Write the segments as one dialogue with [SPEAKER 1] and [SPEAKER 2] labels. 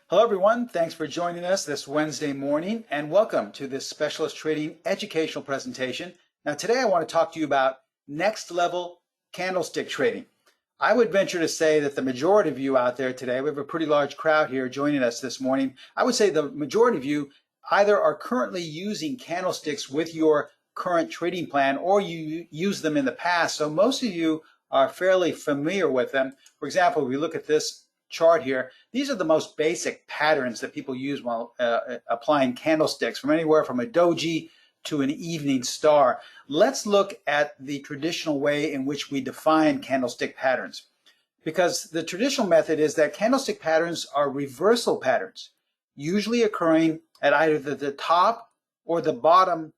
[SPEAKER 1] Hello everyone, thanks for joining us this Wednesday morning and welcome to this Specialist Trading educational presentation. Now today I want to talk to you about next level candlestick trading. I would venture to say that the majority of you out there today, we have a pretty large crowd here joining us this morning, I would say the majority of you either are currently using candlesticks with your current trading plan or you used them in the past, so most of you are fairly familiar with them. For example, if we look at this chart here, these are the most basic patterns that people use while applying candlesticks, from anywhere from a doji to an evening star. Let's look at the traditional way in which we define candlestick patterns, because the traditional method is that candlestick patterns are reversal patterns, usually occurring at either the top or the bottom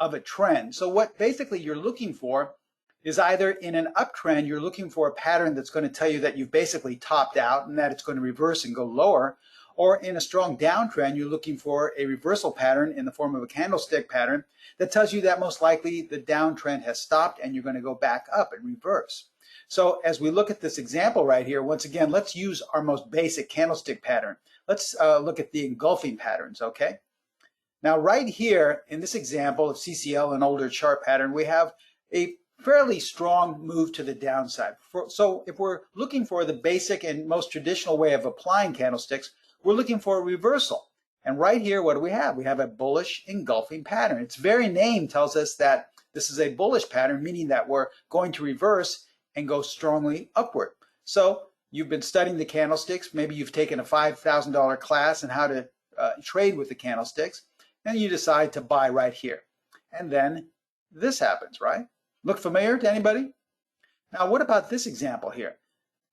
[SPEAKER 1] of a trend. So what basically you're looking for is either in an uptrend, you're looking for a pattern that's going to tell you that you've basically topped out and that it's going to reverse and go lower, or in a strong downtrend, you're looking for a reversal pattern in the form of a candlestick pattern that tells you that most likely the downtrend has stopped and you're going to go back up and reverse. So as we look at this example right here, once again, let's use our most basic candlestick pattern. Let's look at the engulfing patterns, okay? Now right here in this example of CCL, an older chart pattern, we have a fairly strong move to the downside. So if we're looking for the basic and most traditional way of applying candlesticks, we're looking for a reversal. And right here, what do we have? We have a bullish engulfing pattern. Its very name tells us that this is a bullish pattern, meaning that we're going to reverse and go strongly upward. So you've been studying the candlesticks. Maybe you've taken a $5,000 class on how to trade with the candlesticks, and you decide to buy right here. And then this happens, right? Look familiar to anybody? Now, what about this example here?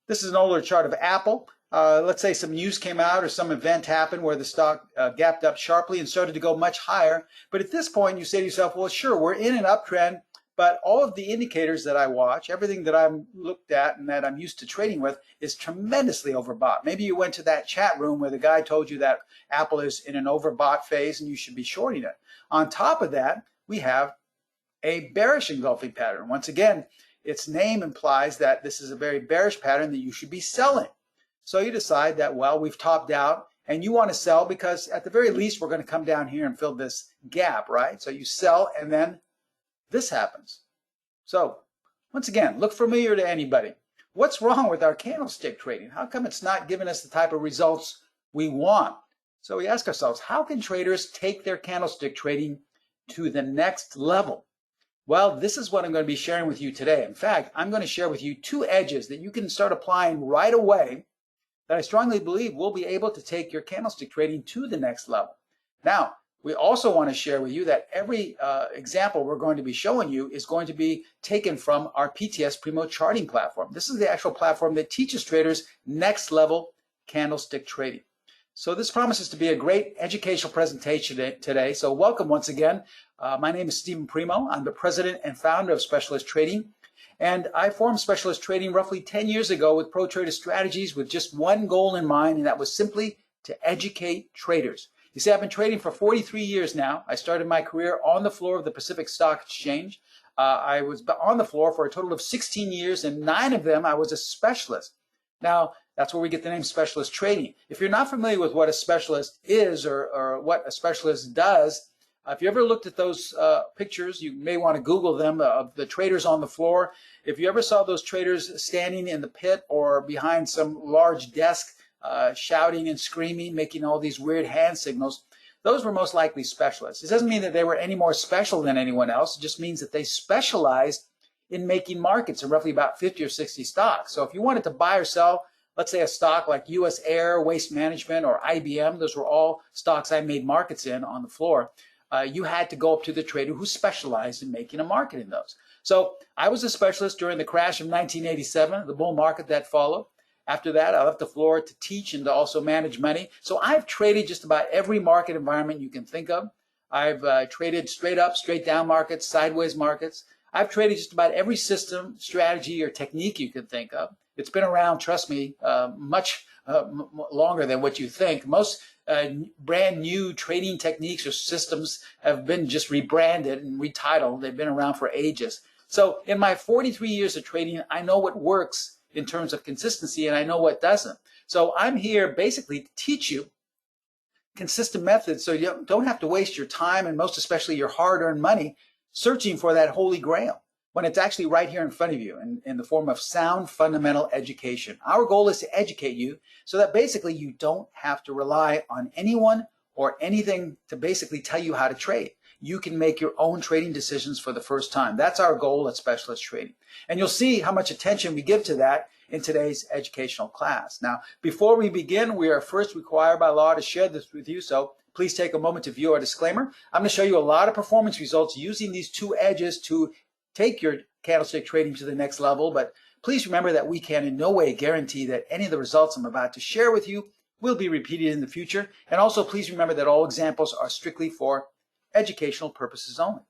[SPEAKER 1] This is an older chart of Apple. Let's say some news came out or some event happened where the stock gapped up sharply and started to go much higher. But at this point, you say to yourself, well, sure, we're in an uptrend, but all of the indicators that I watch, everything that I'm looked at and that I'm used to trading with is tremendously overbought. Maybe you went to that chat room where the guy told you that Apple is in an overbought phase and you should be shorting it. On top of that, we have a bearish engulfing pattern. Once again, its name implies that this is a very bearish pattern that you should be selling. So you decide that, well, we've topped out and you want to sell because at the very least we're going to come down here and fill this gap, right? So you sell and then this happens. So once again, look familiar to anybody. What's wrong with our candlestick trading? How come it's not giving us the type of results we want? So we ask ourselves, how can traders take their candlestick trading to the next level? Well, this is what I'm going to be sharing with you today. In fact, I'm going to share with you two edges that you can start applying right away that I strongly believe will be able to take your candlestick trading to the next level. Now, we also want to share with you that every example we're going to be showing you is going to be taken from our PTS Primo charting platform. This is the actual platform that teaches traders next level candlestick trading. So this promises to be a great educational presentation today. So welcome once again. My name is Steven Primo. I'm the president and founder of Specialist Trading. And I formed Specialist Trading roughly 10 years ago with Pro Trader Strategies with just one goal in mind, and that was simply to educate traders. You see, I've been trading for 43 years now. I started my career on the floor of the Pacific Stock Exchange. I was on the floor for a total of 16 years, and 9 of them I was a specialist. Now, that's where we get the name Specialist Trading. If you're not familiar with what a specialist is or what a specialist does, if you ever looked at those pictures, you may want to Google them, of the traders on the floor. If you ever saw those traders standing in the pit or behind some large desk shouting and screaming, making all these weird hand signals, those were most likely specialists. It doesn't mean that they were any more special than anyone else. It just means that they specialized in making markets in roughly about 50 or 60 stocks. So if you wanted to buy or sell, let's say a stock like US Air, Waste Management, or IBM, those were all stocks I made markets in on the floor. You had to go up to the trader who specialized in making a market in those. So I was a specialist during the crash of 1987, the bull market that followed. After that, I left the floor to teach and to also manage money. So I've traded just about every market environment you can think of. I've traded straight up, straight down markets, sideways markets. I've traded just about every system, strategy, or technique you can think of. It's been around, trust me, much longer than what you think. Most brand new trading techniques or systems have been just rebranded and retitled. They've been around for ages. So in my 43 years of trading, I know what works in terms of consistency and I know what doesn't. So I'm here basically to teach you consistent methods so you don't have to waste your time and most especially your hard-earned money searching for that holy grail when it's actually right here in front of you in the form of sound fundamental education. Our goal is to educate you so that basically you don't have to rely on anyone or anything to basically tell you how to trade. You can make your own trading decisions for the first time. That's our goal at Specialist Trading. And you'll see how much attention we give to that in today's educational class. Now, before we begin, we are first required by law to share this with you, so please take a moment to view our disclaimer. I'm going to show you a lot of performance results using these two edges to take your candlestick trading to the next level, but please remember that we can in no way guarantee that any of the results I'm about to share with you will be repeated in the future. And also please remember that all examples are strictly for educational purposes only.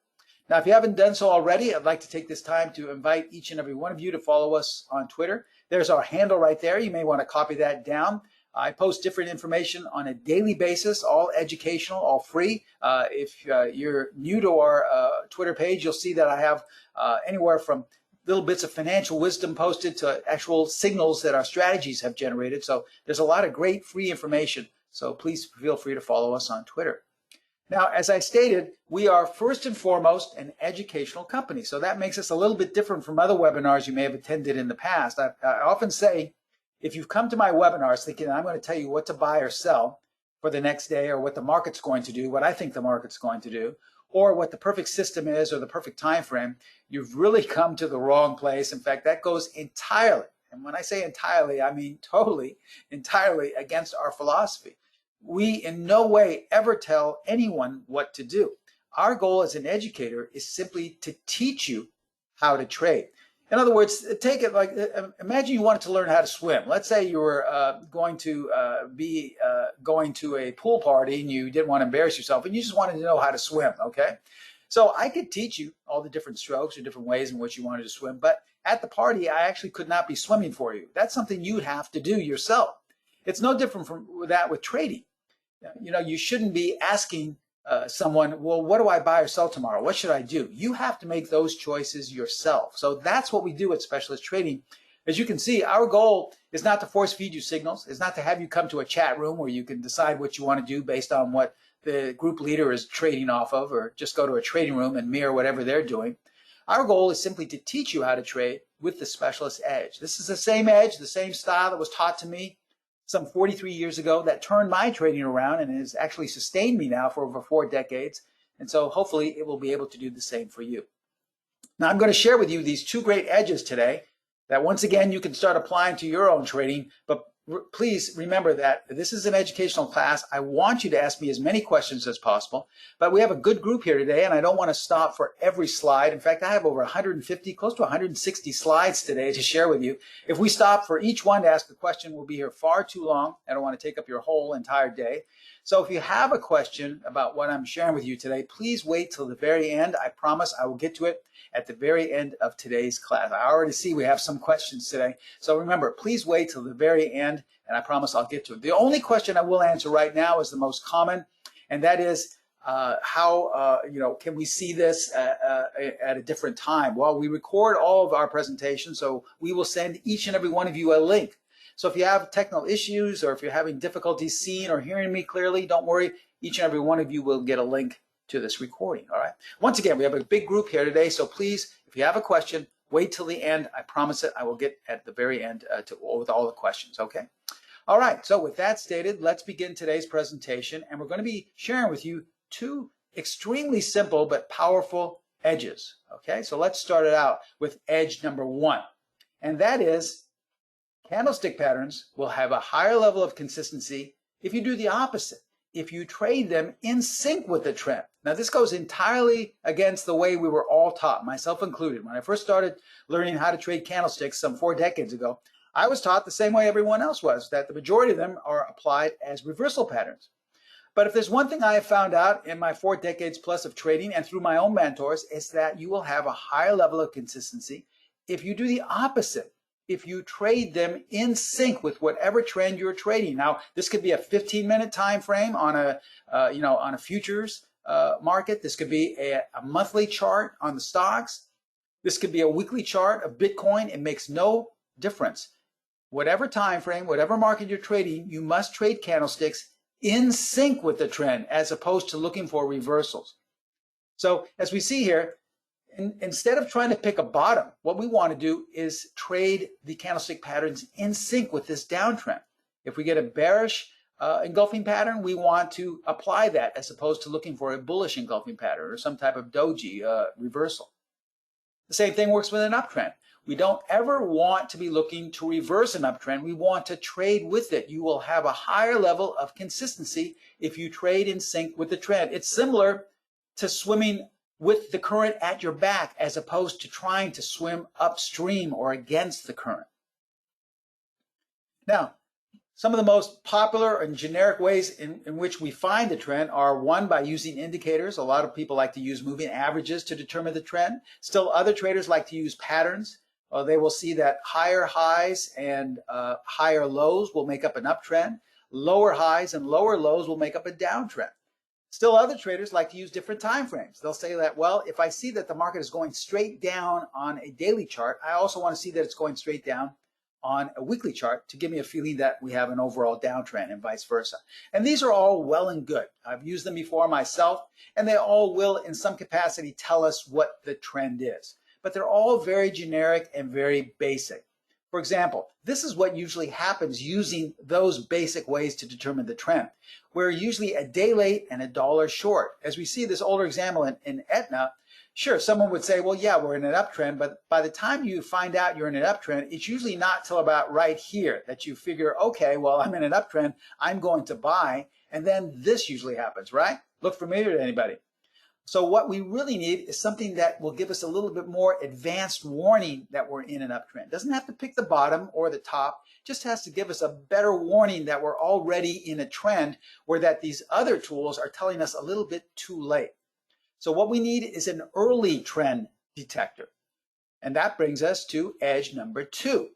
[SPEAKER 1] Now, if you haven't done so already, I'd like to take this time to invite each and every one of you to follow us on Twitter. There's our handle right there. You may want to copy that down. I post different information on a daily basis, all educational, all free. If you're new to our Twitter page, you'll see that I have anywhere from little bits of financial wisdom posted to actual signals that our strategies have generated. So there's a lot of great free information. So please feel free to follow us on Twitter. Now, as I stated, we are first and foremost an educational company. So that makes us a little bit different from other webinars you may have attended in the past. I often say, if you've come to my webinars thinking I'm going to tell you what to buy or sell for the next day or what the market's going to do, what I think the market's going to do, or what the perfect system is or the perfect time frame, you've really come to the wrong place. In fact, that goes entirely, and when I say entirely, I mean totally, entirely against our philosophy. We in no way ever tell anyone what to do. Our goal as an educator is simply to teach you how to trade. In other words, take it like, imagine you wanted to learn how to swim. Let's say you were going to be going to a pool party and you didn't want to embarrass yourself and you just wanted to know how to swim, okay? So I could teach you all the different strokes or different ways in which you wanted to swim, but at the party, I actually could not be swimming for you. That's something you have to do yourself. It's no different from that with trading. You know, you shouldn't be asking someone, well, what do I buy or sell tomorrow? What should I do? You have to make those choices yourself. So that's what we do at Specialist Trading. As you can see, our goal is not to force feed you signals. It's not to have you come to a chat room where you can decide what you want to do based on what the group leader is trading off of, or just go to a trading room and mirror whatever they're doing. Our goal is simply to teach you how to trade with the Specialist Edge. This is the same edge, the same style that was taught to me some 43 years ago that turned my trading around and has actually sustained me now for over 4 decades. And so hopefully it will be able to do the same for you. Now I'm going to share with you these two great edges today that once again you can start applying to your own trading, but please remember that this is an educational class. I want you to ask me as many questions as possible, but we have a good group here today and I don't want to stop for every slide. In fact, I have over 150, close to 160 slides today to share with you. If we stop for each one to ask a question, we'll be here far too long. I don't want to take up your whole entire day. So if you have a question about what I'm sharing with you today, please wait till the very end. I promise I will get to it at the very end of today's class. I already see we have some questions today. So remember, please wait till the very end, and I promise I'll get to it. The only question I will answer right now is the most common, and that is how can we see this at a different time? Well, we record all of our presentations, so we will send each and every one of you a link. So if you have technical issues or if you're having difficulty seeing or hearing me clearly, don't worry. Each and every one of you will get a link to this recording, all right? Once again, we have a big group here today, so please, if you have a question, wait till the end. I promise it. I will get at the very end with all the questions, okay? All right, so with that stated, let's begin today's presentation, and we're going to be sharing with you two extremely simple but powerful edges, okay? So let's start it out with edge number 1, and that is candlestick patterns will have a higher level of consistency if you do the opposite, if you trade them in sync with the trend. Now, this goes entirely against the way we were all taught, myself included. When I first started learning how to trade candlesticks some 4 decades ago, I was taught the same way everyone else was, that the majority of them are applied as reversal patterns. But if there's one thing I have found out in my 4 decades plus of trading and through my own mentors, is that you will have a higher level of consistency if you do the opposite, if you trade them in sync with whatever trend you're trading. Now, this could be a 15-minute time frame on a futures market. This could be a monthly chart on the stocks. This could be a weekly chart of Bitcoin. It makes no difference. whatever time frame, whatever market you're trading, you must trade candlesticks in sync with the trend as opposed to looking for reversals. So as we see here, instead of trying to pick a bottom, what we want to do is trade the candlestick patterns in sync with this downtrend. If we get a bearish engulfing pattern, we want to apply that as opposed to looking for a bullish engulfing pattern or some type of doji reversal. The same thing works with an uptrend. We don't ever want to be looking to reverse an uptrend. We want to trade with it. You will have a higher level of consistency if you trade in sync with the trend. It's similar to swimming with the current at your back as opposed to trying to swim upstream or against the current. Now, some of the most popular and generic ways in which we find the trend are, one, by using indicators. A lot of people like to use moving averages to determine the trend. Still, other traders like to use patterns. They will see that higher highs and higher lows will make up an uptrend. Lower highs and lower lows will make up a downtrend. Still, other traders like to use different time frames. They'll say that, well, if I see that the market is going straight down on a daily chart, I also want to see that it's going straight down on a weekly chart to give me a feeling that we have an overall downtrend and vice versa. And these are all well and good. I've used them before myself, and they all will in some capacity tell us what the trend is. But they're all very generic and very basic. For example, this is what usually happens using those basic ways to determine the trend. We're usually a day late and a dollar short. As we see this older example in Aetna, sure, someone would say, well, yeah, we're in an uptrend, but by the time you find out you're in an uptrend, it's usually not till about right here that you figure, okay, well, I'm in an uptrend, I'm going to buy, and then this usually happens, right? Look familiar to anybody? So what we really need is something that will give us a little bit more advanced warning that we're in an uptrend. It doesn't have to pick the bottom or the top, just has to give us a better warning that we're already in a trend, where that these other tools are telling us a little bit too late. So what we need is an early trend detector. And that brings us to edge number 2.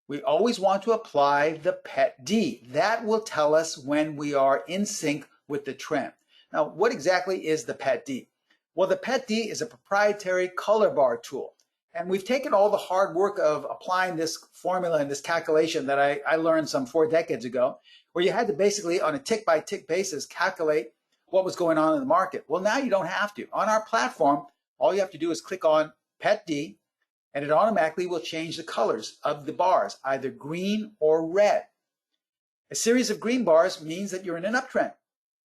[SPEAKER 1] We always want to apply the pet D. That will tell us when we are in sync with the trend. Now, what exactly is the pet D? Well, the pet D is a proprietary color bar tool. And we've taken all the hard work of applying this formula and this calculation that I learned some 4 decades ago, where you had to basically, on a tick-by-tick basis, calculate what was going on in the market. Well, now you don't have to. On our platform, all you have to do is click on Pet D, and it automatically will change the colors of the bars, either green or red. A series of green bars means that you're in an uptrend.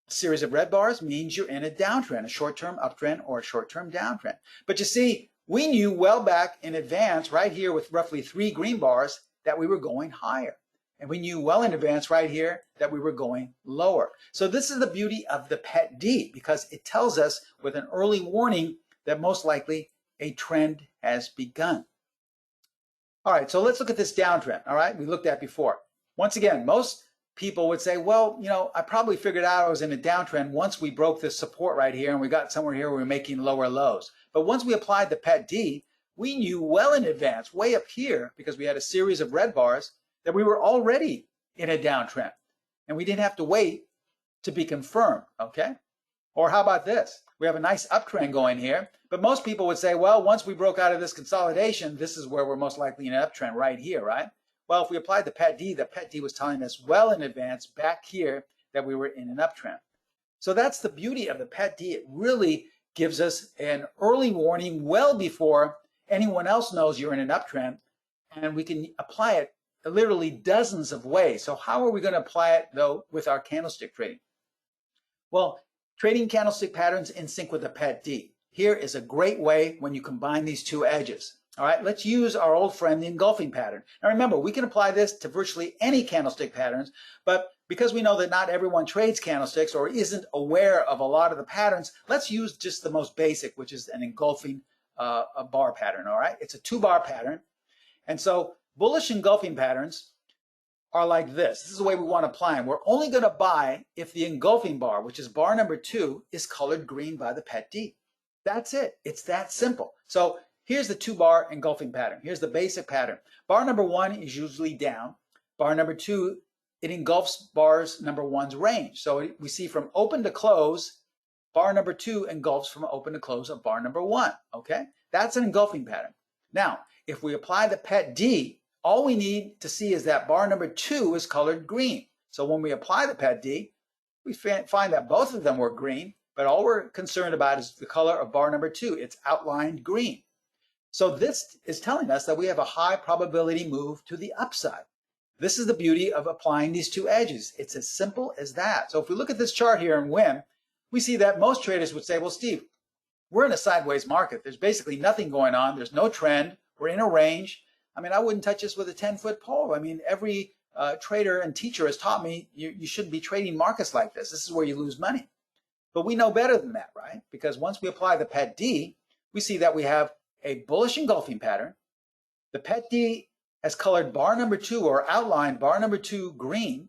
[SPEAKER 1] A series of red bars means you're in a downtrend, a short-term uptrend or a short-term downtrend. But you see, we knew well back in advance, right here with roughly 3 green bars, that we were going higher. And we knew well in advance right here that we were going lower. So this is the beauty of the pet D, because it tells us with an early warning that most likely a trend has begun. All right, so let's look at this downtrend. All right, we looked at before. Once again, most people would say, well, you know, I probably figured out I was in a downtrend once we broke this support right here and we got somewhere here where we were making lower lows. But once we applied the pet D, we knew well in advance, way up here, because we had a series of red bars, that we were already in a downtrend. And we didn't have to wait to be confirmed, okay? Or how about this? We have a nice uptrend going here, but most people would say, well, once we broke out of this consolidation, this is where we're most likely in an uptrend right here, right? Well, if we applied the pet D was telling us well in advance back here that we were in an uptrend. So that's the beauty of the pet D. It really gives us an early warning well before anyone else knows you're in an uptrend, and we can apply it literally dozens of ways. So how are we going to apply it, though, with our candlestick trading? Well, trading candlestick patterns in sync with the pet D. Here is a great way when you combine these two edges. All right, let's use our old friend, the engulfing pattern. Now remember, we can apply this to virtually any candlestick patterns, but because we know that not everyone trades candlesticks or isn't aware of a lot of the patterns, let's use just the most basic, which is an engulfing a bar pattern, all right? It's a 2-bar pattern. And so bullish engulfing patterns are like this. This is the way we want to apply them. We're only going to buy if the engulfing bar, which is bar number 2, is colored green by the pet D. That's it. It's that simple. So here's the 2-bar engulfing pattern. Here's the basic pattern. Bar number 1 is usually down. Bar number 2, it engulfs bars number 1's range. So we see from open to close, bar number 2 engulfs from open to close of bar number 1. Okay? That's an engulfing pattern. Now, if we apply the pet D, all we need to see is that bar number 2 is colored green. So when we apply the PET D, we find that both of them were green, but all we're concerned about is the color of bar number 2. It's outlined green. So this is telling us that we have a high probability move to the upside. This is the beauty of applying these two edges. It's as simple as that. So if we look at this chart here in WIM, we see that most traders would say, well, Steve, we're in a sideways market. There's basically nothing going on. There's no trend. We're in a range. I mean, I wouldn't touch this with a 10-foot pole. I mean, every trader and teacher has taught me you shouldn't be trading markets like this. This is where you lose money. But we know better than that, right? Because once we apply the PET D, we see that we have a bullish engulfing pattern. The PET D has colored bar number 2 or outlined bar number 2 green.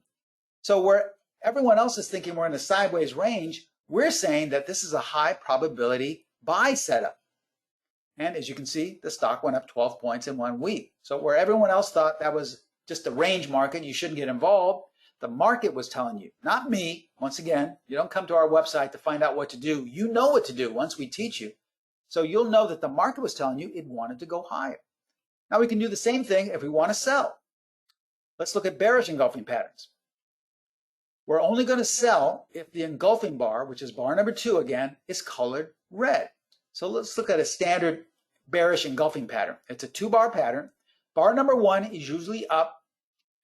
[SPEAKER 1] So where everyone else is thinking we're in a sideways range, we're saying that this is a high probability buy setup. And as you can see, the stock went up 12 points in 1 week. So where everyone else thought that was just a range market, you shouldn't get involved, the market was telling you, not me. Once again, you don't come to our website to find out what to do. You know what to do once we teach you. So you'll know that the market was telling you it wanted to go higher. Now we can do the same thing if we want to sell. Let's look at bearish engulfing patterns. We're only going to sell if the engulfing bar, which is bar number 2 again, is colored red. So let's look at a standard bearish engulfing pattern. It's a 2-bar pattern. Bar number 1 is usually up,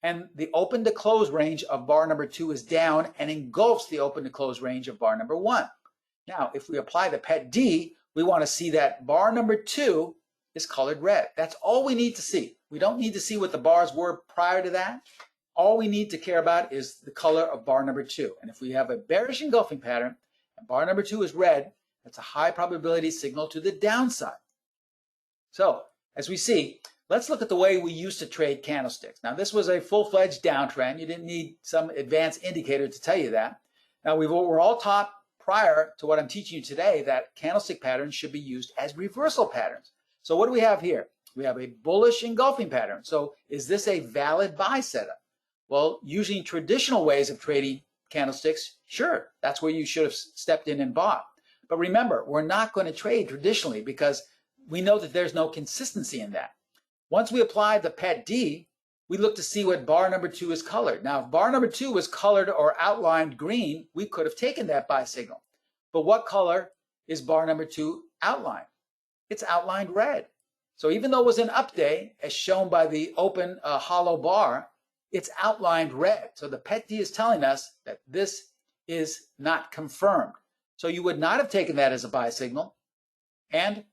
[SPEAKER 1] and the open to close range of bar number 2 is down and engulfs the open to close range of bar number 1. Now, if we apply the PET D, we want to see that bar number 2 is colored red. That's all we need to see. We don't need to see what the bars were prior to that. All we need to care about is the color of bar number 2. And if we have a bearish engulfing pattern and bar number 2 is red, that's a high probability signal to the downside. So as we see, let's look at the way we used to trade candlesticks. Now this was a full-fledged downtrend. You didn't need some advanced indicator to tell you that. Now we're all taught prior to what I'm teaching you today that candlestick patterns should be used as reversal patterns. So what do we have here? We have a bullish engulfing pattern. So is this a valid buy setup? Well, using traditional ways of trading candlesticks, sure, that's where you should have stepped in and bought. But remember, we're not going to trade traditionally because we know that there's no consistency in that. Once we apply the PET D, we look to see what bar number 2 is colored. Now, if bar number 2 was colored or outlined green, we could have taken that buy signal. But what color is bar number 2 outlined? It's outlined red. So even though it was an up day, as shown by the open hollow bar, it's outlined red. So the PET D is telling us that this is not confirmed. So you would not have taken that as a buy signal, and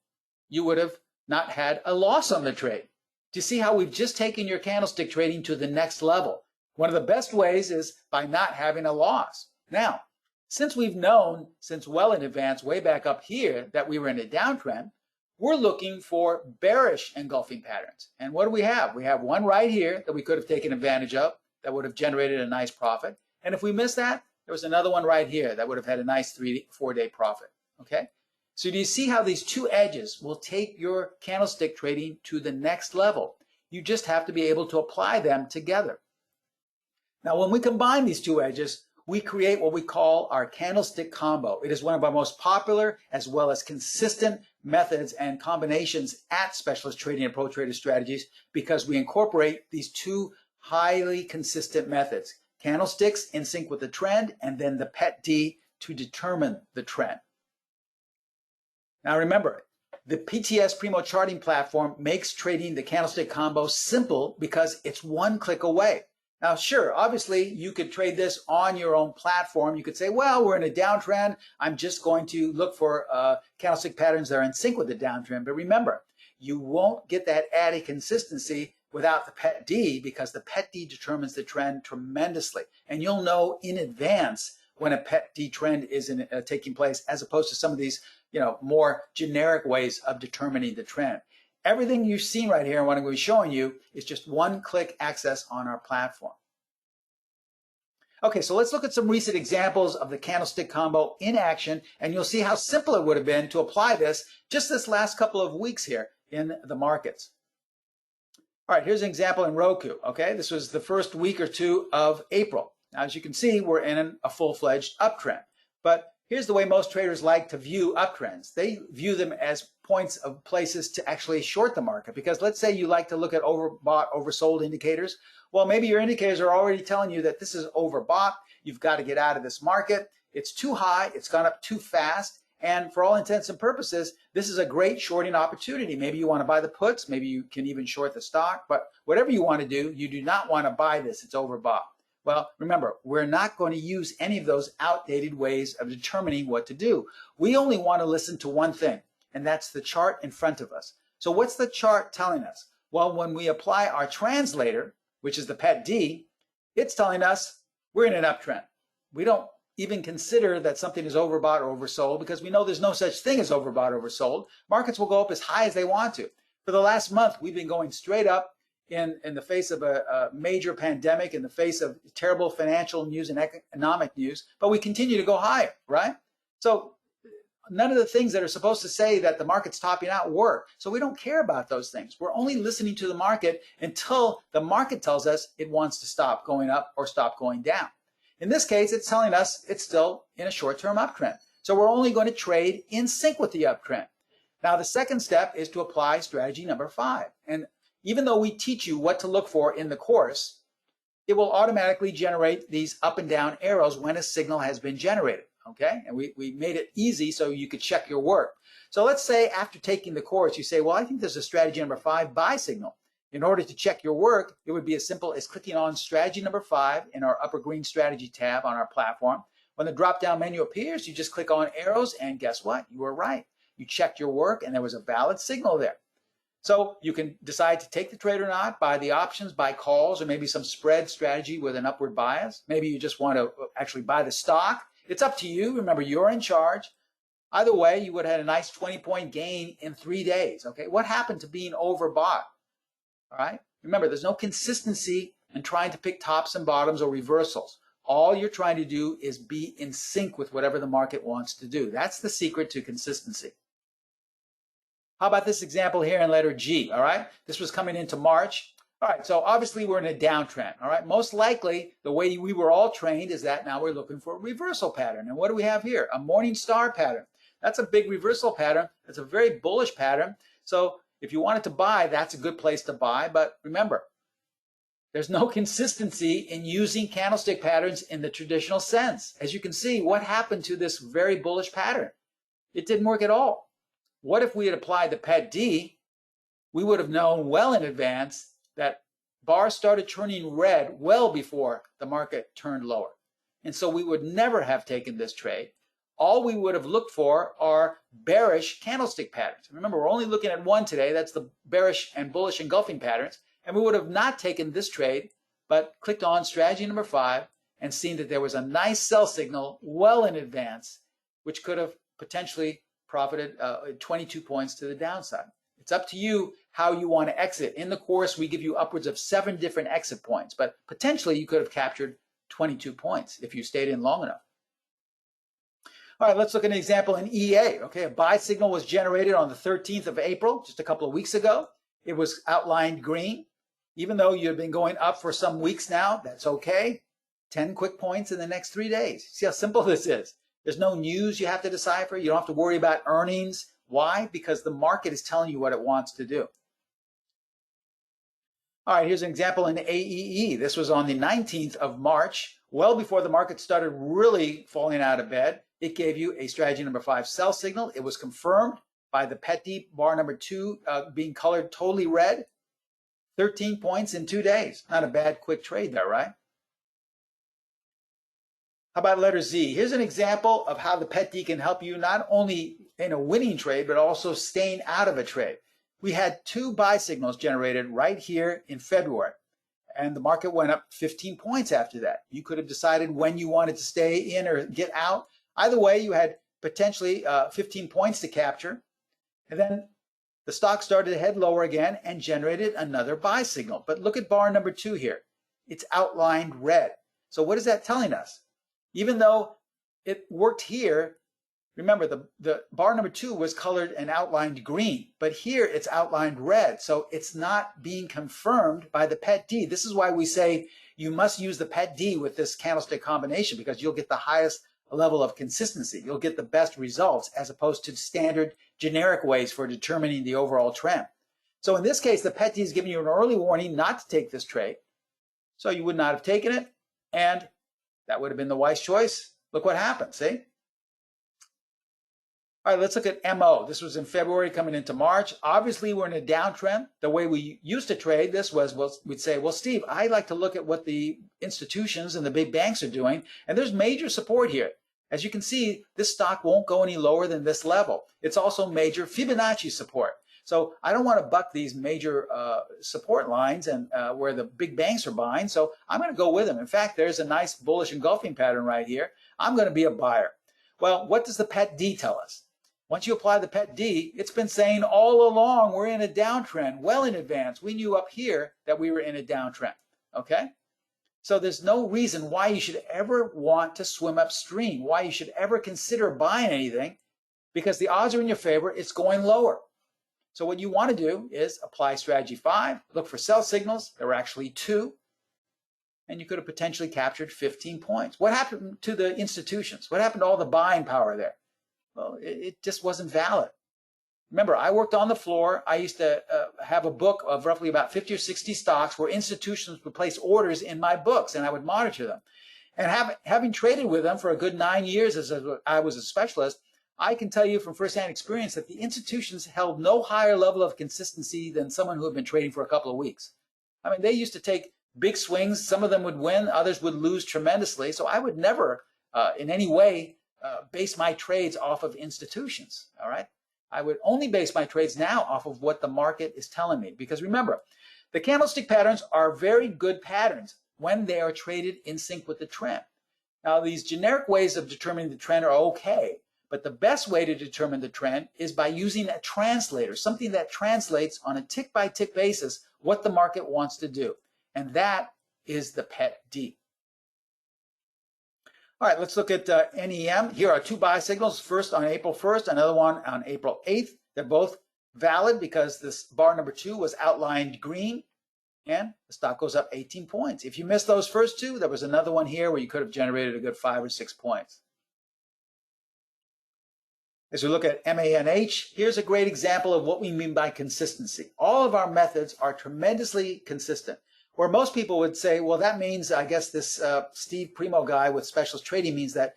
[SPEAKER 1] you would have not had a loss on the trade. Do you see how we've just taken your candlestick trading to the next level? One of the best ways is by not having a loss. Now, since we've known since well in advance, way back up here, that we were in a downtrend, we're looking for bearish engulfing patterns. And what do we have? We have one right here that we could have taken advantage of that would have generated a nice profit. And if we miss that, there was another one right here that would have had a nice 3-4 day profit. Okay? So do you see how these two edges will take your candlestick trading to the next level? You just have to be able to apply them together. Now, when we combine these two edges, we create what we call our candlestick combo. It is one of our most popular as well as consistent methods and combinations at Specialist Trading and Pro Trader Strategies because we incorporate these two highly consistent methods. Candlesticks in sync with the trend and then the PET D to determine the trend. Now remember, the PTS Primo charting platform makes trading the candlestick combo simple because it's one click away. Now, sure, obviously, you could trade this on your own platform. You could say, well, we're in a downtrend. I'm just going to look for candlestick patterns that are in sync with the downtrend. But remember, you won't get that added consistency without the PET D because the PET D determines the trend tremendously. And you'll know in advance when a PET D trend is taking place as opposed to some of these more generic ways of determining the trend. Everything you've seen right here and what I'm going to be showing you is just one-click access on our platform. Okay, so let's look at some recent examples of the candlestick combo in action, and you'll see how simple it would have been to apply this just this last couple of weeks here in the markets. All right, here's an example in Roku. Okay, this was the first week or two of April. Now, as you can see, we're in a full-fledged uptrend. But Here's the way most traders like to view uptrends. They view them as points of places to actually short the market, because let's say you like to look at overbought, oversold indicators. Well, maybe your indicators are already telling you that this is overbought. You've got to get out of this market. It's too high. It's gone up too fast. And for all intents and purposes, this is a great shorting opportunity. Maybe you want to buy the puts. Maybe you can even short the stock. But whatever you want to do, you do not want to buy this. It's overbought. Well, remember, we're not going to use any of those outdated ways of determining what to do. We only want to listen to one thing, and that's the chart in front of us. So what's the chart telling us? Well, when we apply our translator, which is the PET D, it's telling us we're in an uptrend. We don't even consider that something is overbought or oversold, because we know there's no such thing as overbought or oversold. Markets will go up as high as they want to. For the last month, we've been going straight up in the face of a major pandemic, in the face of terrible financial news and economic news, but we continue to go higher, right? So none of the things that are supposed to say that the market's topping out work. So we don't care about those things. We're only listening to the market until the market tells us it wants to stop going up or stop going down. In this case, it's telling us it's still in a short-term uptrend. So we're only going to trade in sync with the uptrend. Now, the second step is to apply strategy number 5. And even though we teach you what to look for in the course, it will automatically generate these up and down arrows when a signal has been generated, okay? And we made it easy so you could check your work. So let's say after taking the course, you say, well, I think there's a strategy number 5 buy signal. In order to check your work, it would be as simple as clicking on strategy number 5 in our upper green strategy tab on our platform. When the drop-down menu appears, you just click on arrows, and guess what? You were right. You checked your work, and there was a valid signal there. So you can decide to take the trade or not, buy the options, buy calls, or maybe some spread strategy with an upward bias. Maybe you just want to actually buy the stock. It's up to you. Remember, you're in charge. Either way, you would have had a nice 20-point gain in 3 days. Okay, what happened to being overbought? All right, remember, there's no consistency in trying to pick tops and bottoms or reversals. All you're trying to do is be in sync with whatever the market wants to do. That's the secret to consistency. How about this example here in letter G, all right? This was coming into March. All right, so obviously we're in a downtrend, all right? Most likely, the way we were all trained is that now we're looking for a reversal pattern. And what do we have here? A morning star pattern. That's a big reversal pattern. It's a very bullish pattern. So if you wanted to buy, that's a good place to buy. But remember, there's no consistency in using candlestick patterns in the traditional sense. As you can see, what happened to this very bullish pattern? It didn't work at all. What if we had applied the PET D? We would have known well in advance that bars started turning red well before the market turned lower. And so we would never have taken this trade. All we would have looked for are bearish candlestick patterns. Remember, we're only looking at one today. That's the bearish and bullish engulfing patterns. And we would have not taken this trade, but clicked on strategy number 5 and seen that there was a nice sell signal well in advance, which could have potentially profited 22 points to the downside. It's up to you how you want to exit. In the course, we give you upwards of 7 different exit points, but potentially you could have captured 22 points if you stayed in long enough. All right, let's look at an example in EA. Okay, a buy signal was generated on the 13th of April, just a couple of weeks ago. It was outlined green. Even though you've been going up for some weeks now, that's okay. 10 quick points in the next 3 days. See how simple this is. There's no news you have to decipher. You don't have to worry about earnings. Why? Because the market is telling you what it wants to do. All right, here's an example in AEE. This was on the 19th of March, well before the market started really falling out of bed. It gave you a strategy number 5 sell signal. It was confirmed by the PET D bar number 2 being colored totally red. 13 points in 2 days. Not a bad quick trade there, right? How about letter Z? Here's an example of how the PET D can help you not only in a winning trade, but also staying out of a trade. We had 2 buy signals generated right here in February, and the market went up 15 points after that. You could have decided when you wanted to stay in or get out. Either way, you had potentially 15 points to capture, and then the stock started to head lower again and generated another buy signal. But look at bar number 2 here. It's outlined red. So what is that telling us? Even though it worked here, remember the bar number 2 was colored and outlined green, but here it's outlined red. So it's not being confirmed by the PET D. This is why we say you must use the PET D with this candlestick combination, because you'll get the highest level of consistency. You'll get the best results as opposed to standard generic ways for determining the overall trend. So in this case, the PET D is giving you an early warning not to take this trade. So you would not have taken it, and that would have been the wise choice. Look what happened, see? All right, let's look at MO. This was in February coming into March. Obviously, we're in a downtrend. The way we used to trade this was, well, we'd say, well, Steve, I like to look at what the institutions and the big banks are doing, and there's major support here. As you can see, this stock won't go any lower than this level. It's also major Fibonacci support. So I don't want to buck these major support lines and where the big banks are buying, so I'm going to go with them. In fact, there's a nice bullish engulfing pattern right here. I'm going to be a buyer. Well, what does the PET D tell us? Once you apply the PET D, it's been saying all along we're in a downtrend, well in advance. We knew up here that we were in a downtrend, okay? So there's no reason why you should ever want to swim upstream, why you should ever consider buying anything, because the odds are in your favor, it's going lower. So what you want to do is apply strategy 5, look for sell signals. There were actually 2, and you could have potentially captured 15 points. What happened to the institutions? What happened to all the buying power there? Well, it just wasn't valid. Remember, I worked on the floor. I used to have a book of roughly about 50 or 60 stocks where institutions would place orders in my books, and I would monitor them. And having traded with them for a good 9 years as I was a specialist, I can tell you from firsthand experience that the institutions held no higher level of consistency than someone who had been trading for a couple of weeks. I mean, they used to take big swings. Some of them would win, others would lose tremendously. So I would never in any way base my trades off of institutions, all right? I would only base my trades now off of what the market is telling me. Because remember, the candlestick patterns are very good patterns when they are traded in sync with the trend. Now, these generic ways of determining the trend are okay, but the best way to determine the trend is by using a translator, something that translates on a tick-by-tick basis what the market wants to do. And that is the PET D. All right, let's look at NEM. Here are 2 buy signals, first on April 1st, another one on April 8th. They're both valid because this bar number 2 was outlined green, and the stock goes up 18 points. If you missed those first 2, there was another one here where you could have generated a good 5 or 6 points. As we look at MANH, here's a great example of what we mean by consistency. All of our methods are tremendously consistent. Where most people would say, well, that means, I guess this Steve Primo guy with specialist trading means that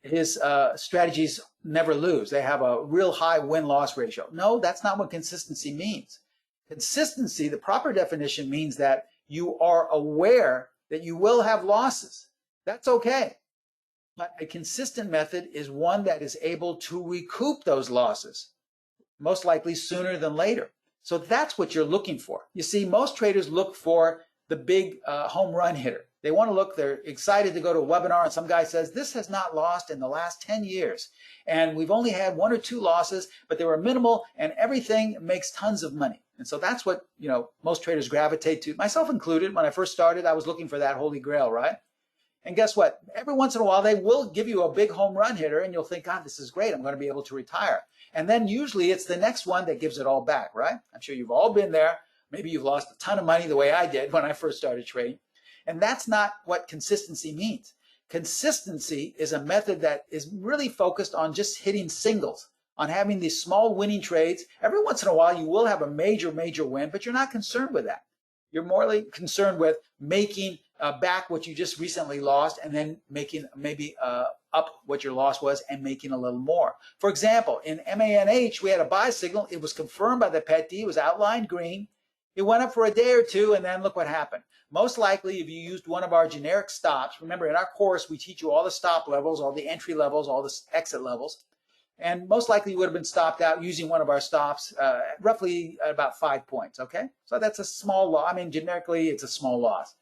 [SPEAKER 1] his strategies never lose. They have a real high win-loss ratio. No, that's not what consistency means. Consistency, the proper definition, means that you are aware that you will have losses. That's okay. But a consistent method is one that is able to recoup those losses, most likely sooner than later. So that's what you're looking for. You see, most traders look for the big home run hitter. They want to look, they're excited to go to a webinar and some guy says, this has not lost in the last 10 years. And we've only had 1 or 2 losses, but they were minimal and everything makes tons of money. And so that's what, most traders gravitate to, myself included. When I first started, I was looking for that holy grail, right? And guess what? Every once in a while, they will give you a big home run hitter and you'll think, God, this is great. I'm going to be able to retire. And then usually it's the next one that gives it all back, right? I'm sure you've all been there. Maybe you've lost a ton of money the way I did when I first started trading. And that's not what consistency means. Consistency is a method that is really focused on just hitting singles, on having these small winning trades. Every once in a while, you will have a major win, but you're not concerned with that. You're more concerned with making back what you just recently lost and then making maybe up what your loss was and making a little more. For example, in MANH, we had a buy signal. It was confirmed by the PET D. It was outlined green. It went up for a day or 2, and then look what happened. Most likely, if you used one of our generic stops, remember in our course, we teach you all the stop levels, all the entry levels, all the exit levels. And most likely you would have been stopped out using one of our stops roughly at about 5 points, okay? So that's a small loss. I mean, generically, it's a small loss.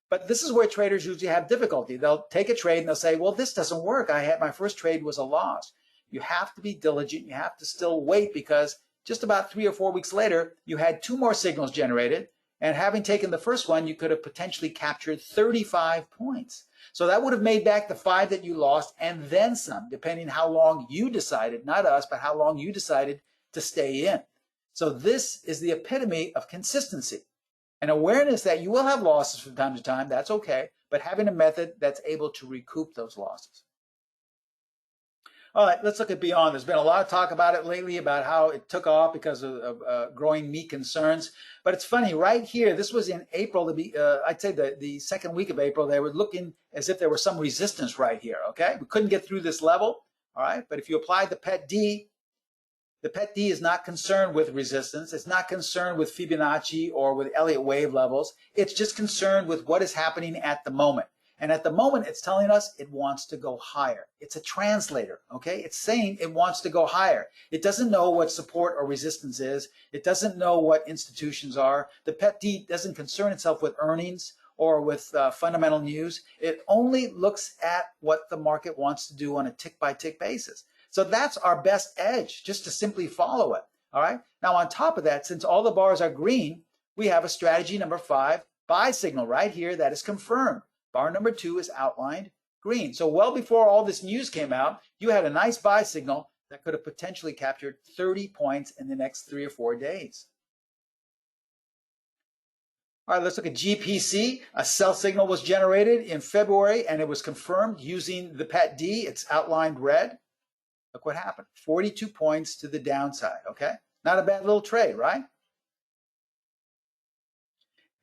[SPEAKER 1] But this is where traders usually have difficulty. They'll take a trade and they'll say, well, this doesn't work. My first trade was a loss. You have to be diligent. You have to still wait because just about 3 or 4 weeks later, you had 2 more signals generated. And having taken the first one, you could have potentially captured 35 points. So that would have made back the 5 that you lost and then some, depending how long you decided, not us, but how long you decided to stay in. So this is the epitome of consistency. An awareness that you will have losses from time to time, that's okay, but having a method that's able to recoup those losses. All right, let's look at beyond. There's been a lot of talk about it lately, about how it took off because of growing meat concerns. But it's funny, right here, this was in April, I'd say the second week of April, they were looking as if there was some resistance right here, okay? We couldn't get through this level, all right? But if you apply the PET D is not concerned with resistance. It's not concerned with Fibonacci or with Elliott wave levels. It's just concerned with what is happening at the moment. And at the moment, it's telling us it wants to go higher. It's a translator, okay? It's saying it wants to go higher. It doesn't know what support or resistance is. It doesn't know what institutions are. The PET-D doesn't concern itself with earnings or with fundamental news. It only looks at what the market wants to do on a tick-by-tick basis. So that's our best edge, just to simply follow it, all right? Now, on top of that, since all the bars are green, we have a strategy number 5, buy signal right here that is confirmed. Bar number 2 is outlined green. So well before all this news came out, you had a nice buy signal that could have potentially captured 30 points in the next 3 or 4 days. All right, let's look at GPC. A sell signal was generated in February, and it was confirmed using the PET-D. It's outlined red. Look what happened. 42 points to the downside, okay? Not a bad little trade, right?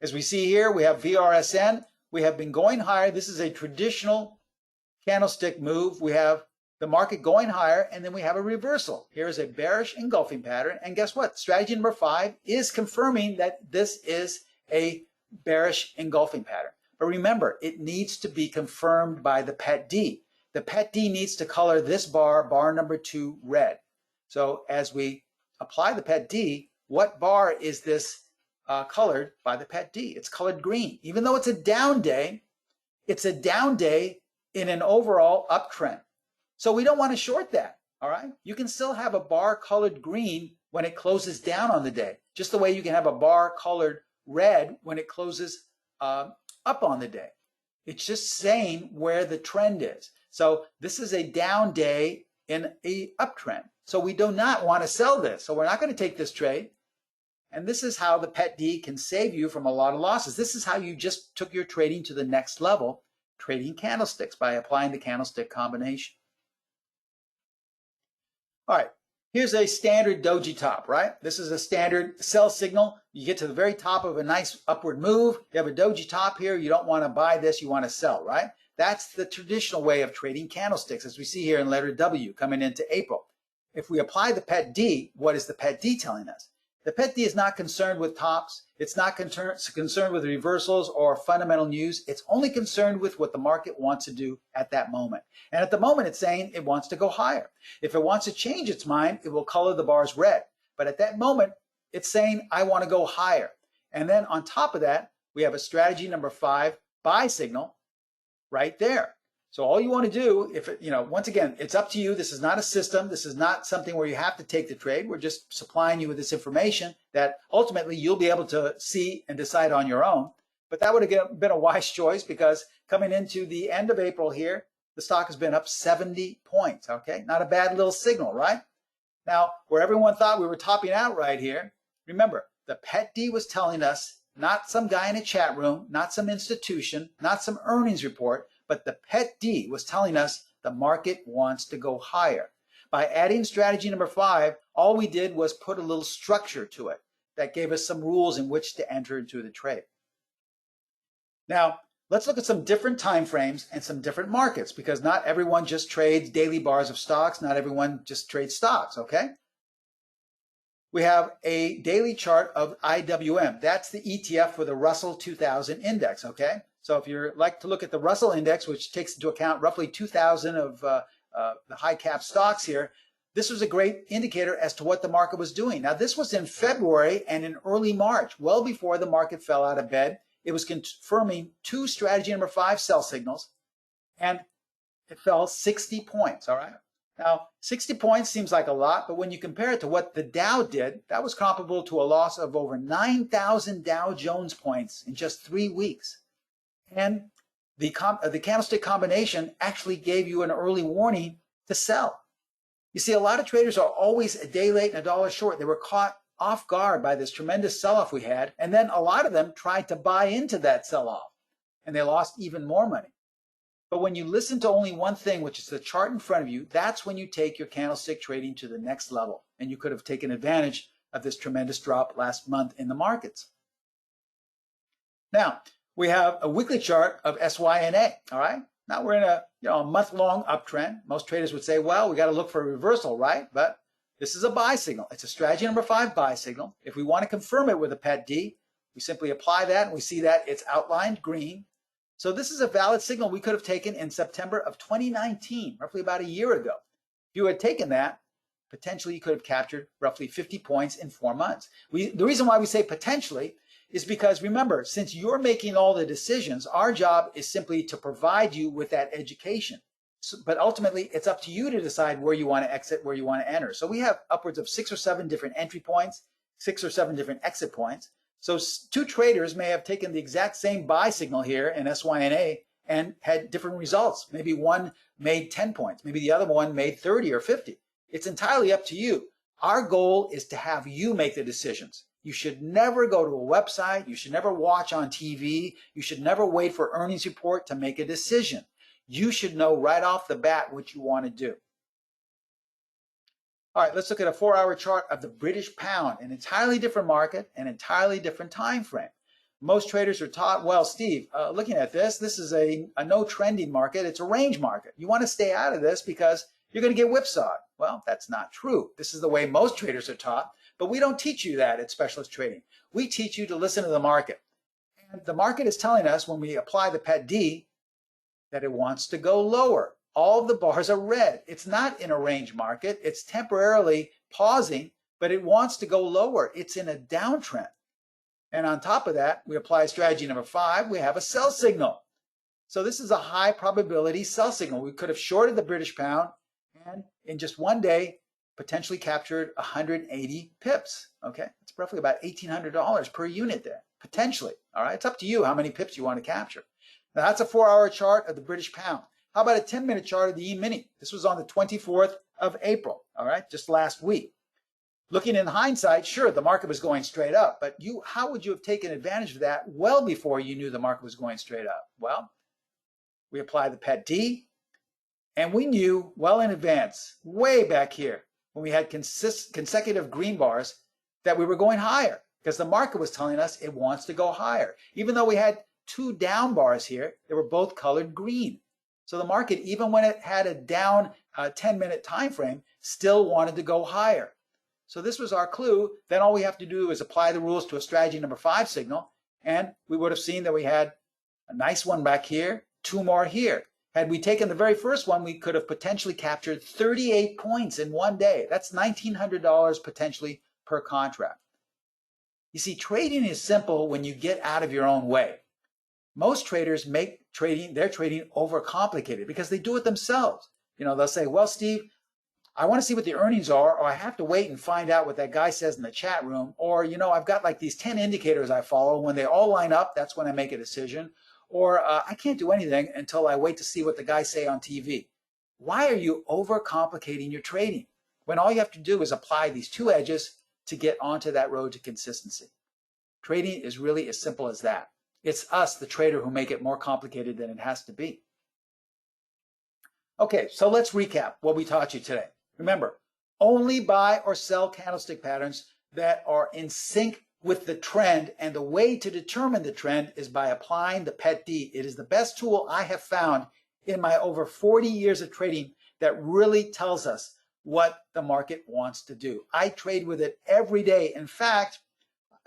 [SPEAKER 1] As we see here, we have VRSN. We have been going higher. This is a traditional candlestick move. We have the market going higher, and then we have a reversal. Here is a bearish engulfing pattern. And guess what? Strategy number 5 is confirming that this is a bearish engulfing pattern. But remember, it needs to be confirmed by the PET-D. The PET-D needs to color this bar, bar number 2, red. So as we apply the PET-D, what bar is this colored by the PET-D? It's colored green. Even though it's a down day, it's a down day in an overall uptrend. So we don't want to short that, all right? You can still have a bar colored green when it closes down on the day, just the way you can have a bar colored red when it closes up on the day. It's just saying where the trend is. So this is a down day in a uptrend. So we do not want to sell this. So we're not going to take this trade. And this is how the PET-D can save you from a lot of losses. This is how you just took your trading to the next level, trading candlesticks by applying the candlestick combination. All right, here's a standard doji top, right? This is a standard sell signal. You get to the very top of a nice upward move. You have a doji top here. You don't want to buy this. You want to sell, right? That's the traditional way of trading candlesticks, as we see here in letter W coming into April. If we apply the PET-D, what is the PET-D telling us? The PET-D is not concerned with tops. It's not concerned with reversals or fundamental news. It's only concerned with what the market wants to do at that moment. And at the moment, it's saying it wants to go higher. If it wants to change its mind, it will color the bars red. But at that moment, it's saying, I want to go higher. And then on top of that, we have a strategy number 5, buy signal, right there. So all you want to do, once again, it's up to you. This is not a system. This is not something where you have to take the trade. We're just supplying you with this information that ultimately you'll be able to see and decide on your own. But that would have been a wise choice, because coming into the end of April here, the stock has been up 70 points, okay? Not a bad little signal, right? Now, where everyone thought we were topping out right here, remember, the PET-D was telling us, not some guy in a chat room, not some institution, not some earnings report, but the PET-D was telling us the market wants to go higher. By adding strategy number 5, all we did was put a little structure to it that gave us some rules in which to enter into the trade. Now, let's look at some different time frames and some different markets, because not everyone just trades daily bars of stocks. Not everyone just trades stocks, okay? We have a daily chart of IWM. That's the ETF for the Russell 2000 index, okay? So if you like to look at the Russell index, which takes into account roughly 2,000 of the high cap stocks here, this was a great indicator as to what the market was doing. Now, this was in February and in early March, well before the market fell out of bed. It was confirming 2 strategy number 5 sell signals, and it fell 60 points, all right? Now, 60 points seems like a lot, but when you compare it to what the Dow did, that was comparable to a loss of over 9,000 Dow Jones points in just 3 weeks. And the candlestick combination actually gave you an early warning to sell. You see, a lot of traders are always a day late and a dollar short. They were caught off guard by this tremendous sell-off we had, and then a lot of them tried to buy into that sell-off, and they lost even more money. But when you listen to only one thing, which is the chart in front of you, that's when you take your candlestick trading to the next level. And you could have taken advantage of this tremendous drop last month in the markets. Now, we have a weekly chart of SYNA, all right? Now we're in a month-long uptrend. Most traders would say, well, we got to look for a reversal, right? But this is a buy signal. It's a strategy number 5 buy signal. If we want to confirm it with a pet D, we simply apply that, and we see that it's outlined green. So this is a valid signal we could have taken in September of 2019, roughly about a year ago. If you had taken that, potentially you could have captured roughly 50 points in 4 months. The reason why we say potentially is because, remember, since you're making all the decisions, our job is simply to provide you with that education. But ultimately, it's up to you to decide where you want to exit, where you want to enter. So we have upwards of 6 or 7 different entry points, 6 or 7 different exit points. So 2 traders may have taken the exact same buy signal here in SYNA and had different results. Maybe one made 10 points. Maybe the other one made 30 or 50. It's entirely up to you. Our goal is to have you make the decisions. You should never go to a website. You should never watch on TV. You should never wait for earnings report to make a decision. You should know right off the bat what you want to do. All right, let's look at a 4-hour chart of the British pound, an entirely different market, an entirely different time frame. Most traders are taught, well, Steve, looking at this is a no trending market. It's a range market. You want to stay out of this because you're going to get whipsawed. Well, that's not true. This is the way most traders are taught, but we don't teach you that at Specialist Trading. We teach you to listen to the market. And the market is telling us when we apply the pet D that it wants to go lower. All of the bars are red. It's not in a range market. It's temporarily pausing, but it wants to go lower. It's in a downtrend. And on top of that, we apply strategy number 5. We have a sell signal. So this is a high probability sell signal. We could have shorted the British pound and in just one day potentially captured 180 pips. Okay, it's roughly about $1,800 per unit there, potentially. All right, it's up to you how many pips you want to capture. Now that's a 4-hour chart of the British pound. How about a 10-minute chart of the E-mini? This was on the 24th of April, all right, just last week. Looking in hindsight, sure, the market was going straight up, but how would you have taken advantage of that well before you knew the market was going straight up? Well, we applied the pet D, and we knew well in advance, way back here, when we had consecutive green bars, that we were going higher because the market was telling us it wants to go higher. Even though we had 2 down bars here, they were both colored green. So the market, even when it had a down 10-minute time frame, still wanted to go higher. So this was our clue. Then all we have to do is apply the rules to a strategy number 5 signal, and we would have seen that we had a nice one back here, 2 more here. Had we taken the very first one, we could have potentially captured 38 points in one day. That's $1,900 potentially per contract. You see, trading is simple when you get out of your own way. Most traders make their trading overcomplicated because they do it themselves. They'll say, well, Steve, I want to see what the earnings are, or I have to wait and find out what that guy says in the chat room, or, I've got like these 10 indicators I follow. When they all line up, that's when I make a decision. Or I can't do anything until I wait to see what the guys say on TV. Why are you overcomplicating your trading when all you have to do is apply these 2 edges to get onto that road to consistency? Trading is really as simple as that. It's us, the trader, who make it more complicated than it has to be. Okay, so let's recap what we taught you today. Remember, only buy or sell candlestick patterns that are in sync with the trend, and the way to determine the trend is by applying the pet D. It is the best tool I have found in my over 40 years of trading that really tells us what the market wants to do. I trade with it every day. In fact,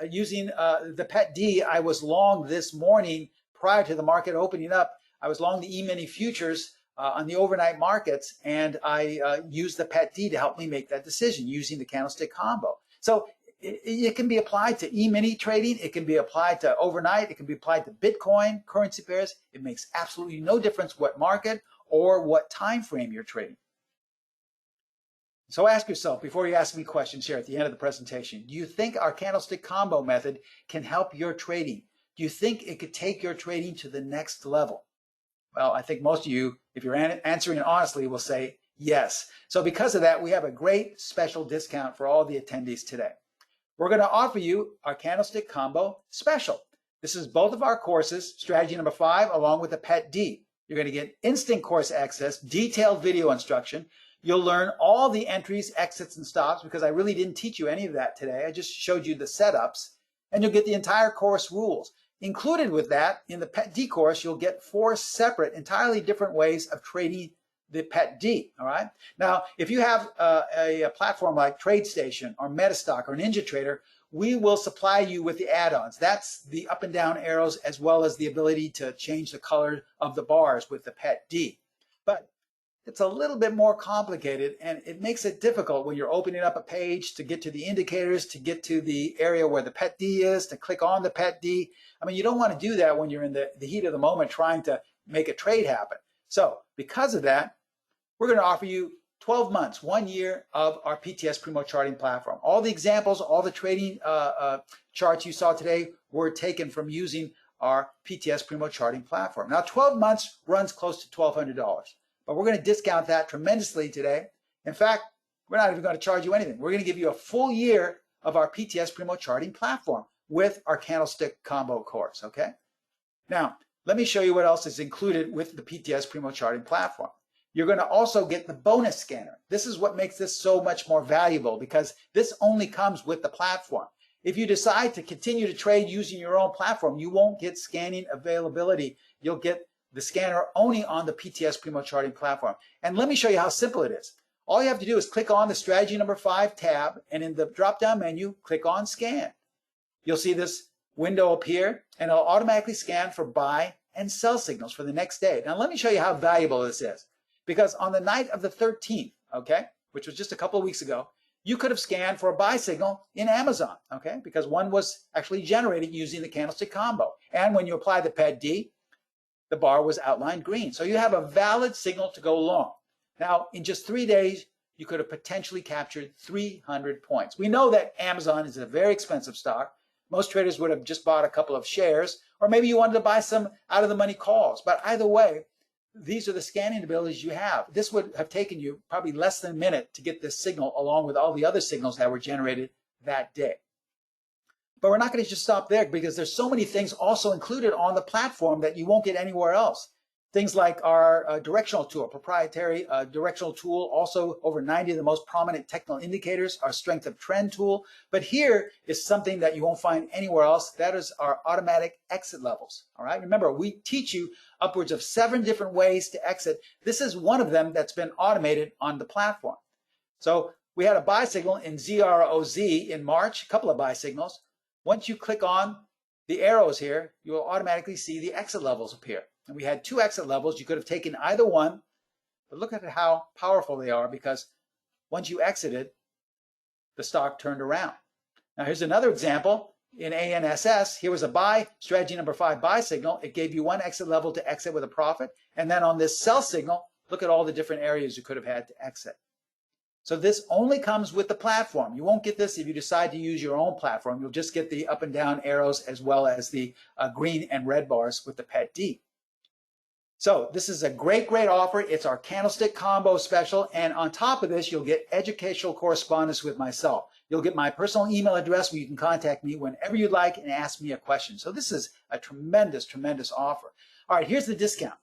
[SPEAKER 1] using the pet D, I was long this morning prior to the market opening up. I was long the E-mini futures on the overnight markets, and I used the pet D to help me make that decision using the Candlestick Combo. So it can be applied to E-mini trading. It can be applied to overnight. It can be applied to Bitcoin, currency pairs. It makes absolutely no difference what market or what time frame you're trading. So ask yourself, before you ask me questions here at the end of the presentation, do you think our Candlestick Combo method can help your trading? Do you think it could take your trading to the next level? Well, I think most of you, if you're answering honestly, will say yes. So because of that, we have a great special discount for all the attendees today. We're going to offer you our Candlestick Combo special. This is both of our courses, strategy number 5, along with the pet D. You're going to get instant course access, detailed video instruction. You'll learn all the entries, exits, and stops because I really didn't teach you any of that today. I just showed you the setups, and you'll get the entire course rules. Included with that, in the Pet D course, you'll get 4 separate, entirely different ways of trading the Pet D, all right? Now, if you have a platform like TradeStation or Metastock or NinjaTrader, we will supply you with the add-ons. That's the up and down arrows as well as the ability to change the color of the bars with the Pet D. But it's a little bit more complicated, and it makes it difficult when you're opening up a page to get to the indicators, to get to the area where the Pet D is, to click on the Pet D. I mean, you don't want to do that when you're in the heat of the moment trying to make a trade happen. So because of that, we're going to offer you 12 months, 1 year of our PTS Primo charting platform. All the examples, all the trading charts you saw today were taken from using our PTS Primo charting platform. Now, 12 months runs close to $1,200. But we're going to discount that tremendously today. In fact, we're not even going to charge you anything. We're going to give you a full year of our PTS Primo charting platform with our Candlestick Combo course, okay? Now, let me show you what else is included with the PTS Primo charting platform. You're going to also get the bonus scanner. This is what makes this so much more valuable because this only comes with the platform. If you decide to continue to trade using your own platform, you won't get scanning availability. You'll get the scanner only on the PTS Primo charting platform. And let me show you how simple it is. All you have to do is click on the strategy number 5 tab, and in the drop-down menu, click on scan. You'll see this window appear, and it'll automatically scan for buy and sell signals for the next day. Now let me show you how valuable this is. Because on the night of the 13th, okay, which was just a couple of weeks ago, you could have scanned for a buy signal in Amazon, okay, because one was actually generated using the Candlestick Combo. And when you apply the Pet D, the bar was outlined green. So you have a valid signal to go long. Now, in just 3 days, you could have potentially captured 300 points. We know that Amazon is a very expensive stock. Most traders would have just bought a couple of shares, or maybe you wanted to buy some out-of-the-money calls. But either way, these are the scanning abilities you have. This would have taken you probably less than a minute to get this signal along with all the other signals that were generated that day. But we're not going to just stop there because there's so many things also included on the platform that you won't get anywhere else. Things like our directional tool, proprietary directional tool, also over 90 of the most prominent technical indicators, our strength of trend tool. But here is something that you won't find anywhere else. That is our automatic exit levels. All right. Remember, we teach you upwards of 7 different ways to exit. This is one of them that's been automated on the platform. So we had a buy signal in ZROZ in March, a couple of buy signals. Once you click on the arrows here, you will automatically see the exit levels appear. And we had 2 exit levels. You could have taken either one, but look at how powerful they are because once you exited, the stock turned around. Now here's another example. In ANSS, here was a buy, strategy number 5 buy signal. It gave you 1 exit level to exit with a profit. And then on this sell signal, look at all the different areas you could have had to exit. So this only comes with the platform. You won't get this if you decide to use your own platform. You'll just get the up and down arrows as well as the green and red bars with the Pet D. So this is a great, great offer. It's our Candlestick Combo special. And on top of this, you'll get educational correspondence with myself. You'll get my personal email address where you can contact me whenever you'd like and ask me a question. So this is a tremendous, tremendous offer. All right, here's the discount.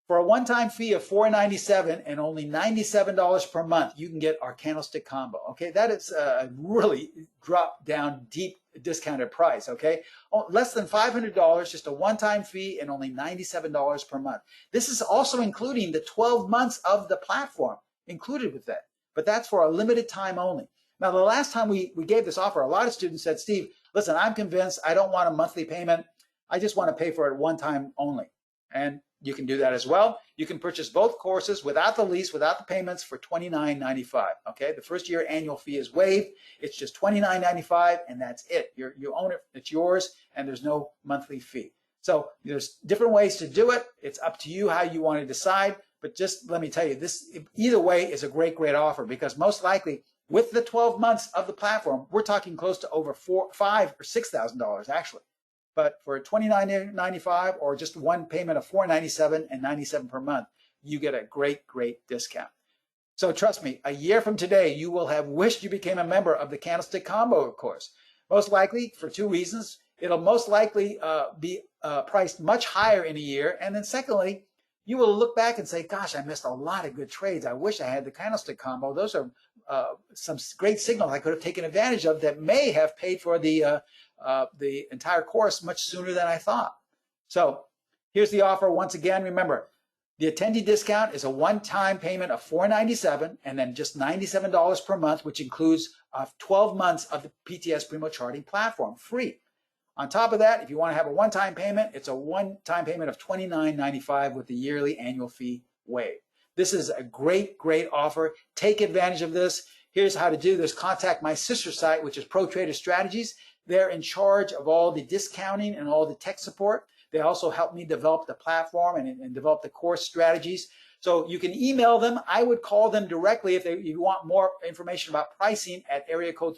[SPEAKER 1] For a one-time fee of $497 and only $97 per month, you can get our Candlestick Combo. Okay, that is a really drop down deep discounted price. Okay, less than $500, just a one-time fee and only $97 per month. This is also including the 12 months of the platform included with that, but that's for a limited time only. Now, the last time we gave this offer, a lot of students said, Steve, listen, I'm convinced I don't want a monthly payment. I just want to pay for it one time only. And you can do that as well. You can purchase both courses without the lease, without the payments for $29.95. Okay, the first year annual fee is waived. It's just $29.95 and that's it. You own it, it's yours, and there's no monthly fee. So there's different ways to do it. It's up to you how you want to decide. But just let me tell you, this either way is a great, great offer because most likely with the 12 months of the platform, we're talking close to over $5,000 or $6,000 actually. But for $29.95 or just one payment of $497 and $97 per month, you get a great, great discount. So trust me, a year from today, you will have wished you became a member of the Candlestick Combo, of course. Most likely for 2 reasons. It'll most likely be priced much higher in a year. And then secondly, you will look back and say, gosh, I missed a lot of good trades. I wish I had the candlestick combo. Those are some great signals I could have taken advantage of that may have paid for the entire course much sooner than I thought. So here's the offer once again. Remember, the attendee discount is a one-time payment of $497 and then just $97 per month, which includes 12 months of the PTS Primo charting platform, free. On top of that, if you want to have a one-time payment, it's a one-time payment of $29.95 with the yearly annual fee waived. This is a great, great offer. Take advantage of this. Here's how to do this. Contact my sister site, which is Pro Trader Strategies. They're in charge of all the discounting and all the tech support. They also help me develop the platform and develop the course strategies. So you can email them. I would call them directly if you want more information about pricing at area code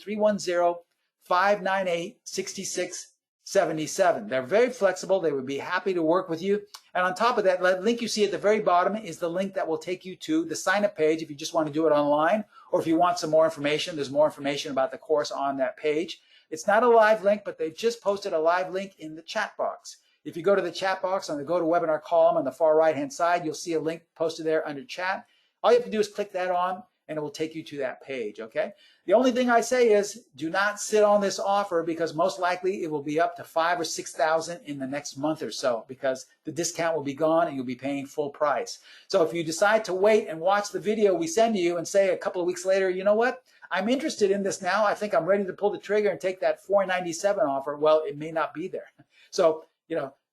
[SPEAKER 1] 310-598-6677. They're very flexible. They would be happy to work with you. And on top of that, the link you see at the very bottom is the link that will take you to the sign-up page if you just want to do it online, or if you want some more information, there's more information about the course on that page. It's not a live link, but they've just posted a live link in the chat box. If you go to the chat box on the GoToWebinar column on the far right-hand side, you'll see a link posted there under chat. All you have to do is click that on, and it will take you to that page, okay? The only thing I say is do not sit on this offer because most likely it will be up to $5,000 or $6,000 in the next month or so because the discount will be gone and you'll be paying full price. So if you decide to wait and watch the video we send you and say a couple of weeks later, you know what? I'm interested in this now. I think I'm ready to pull the trigger and take that $497 offer. Well, it may not be there. So,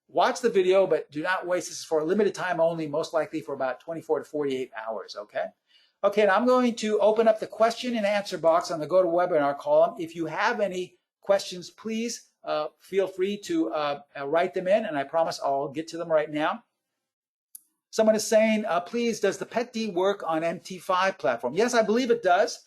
[SPEAKER 1] watch the video, but do not waste. This is for a limited time only, most likely for about 24 to 48 hours, okay? Okay, now I'm going to open up the question and answer box on the GoToWebinar column. If you have any questions, please feel free to write them in, and I promise I'll get to them right now. Someone is saying, please, does the PET-D work on MT5 platform? Yes, I believe it does.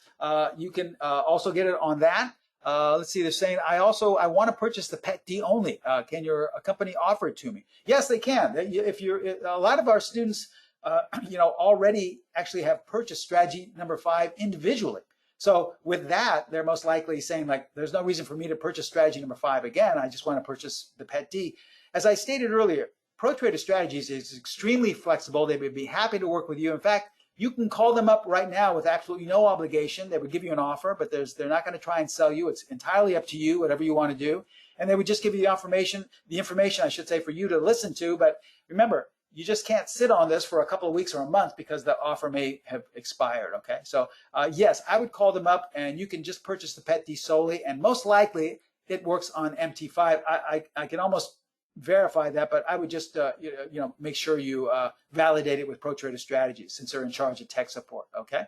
[SPEAKER 1] You can also get it on that. Let's see, they're saying, I want to purchase the PET-D only. Can your company offer it to me? Yes, they can. If a lot of our students, already actually have purchased strategy number 5 individually. So with that, they're most likely saying, like, there's no reason for me to purchase strategy number 5 again. I just want to purchase the PET-D. As I stated earlier, Pro Trader Strategies is extremely flexible. They would be happy to work with you. In fact, you can call them up right now with absolutely no obligation. They would give you an offer, but they're not going to try and sell you. It's entirely up to you, whatever you want to do. And they would just give you the information, I should say, for you to listen to. But remember, you just can't sit on this for a couple of weeks or a month because the offer may have expired, okay? So yes, I would call them up and you can just purchase the PET-D solely, and most likely it works on MT5. I can almost verify that, but I would just make sure you validate it with Pro Trader Strategies since they're in charge of tech support, okay?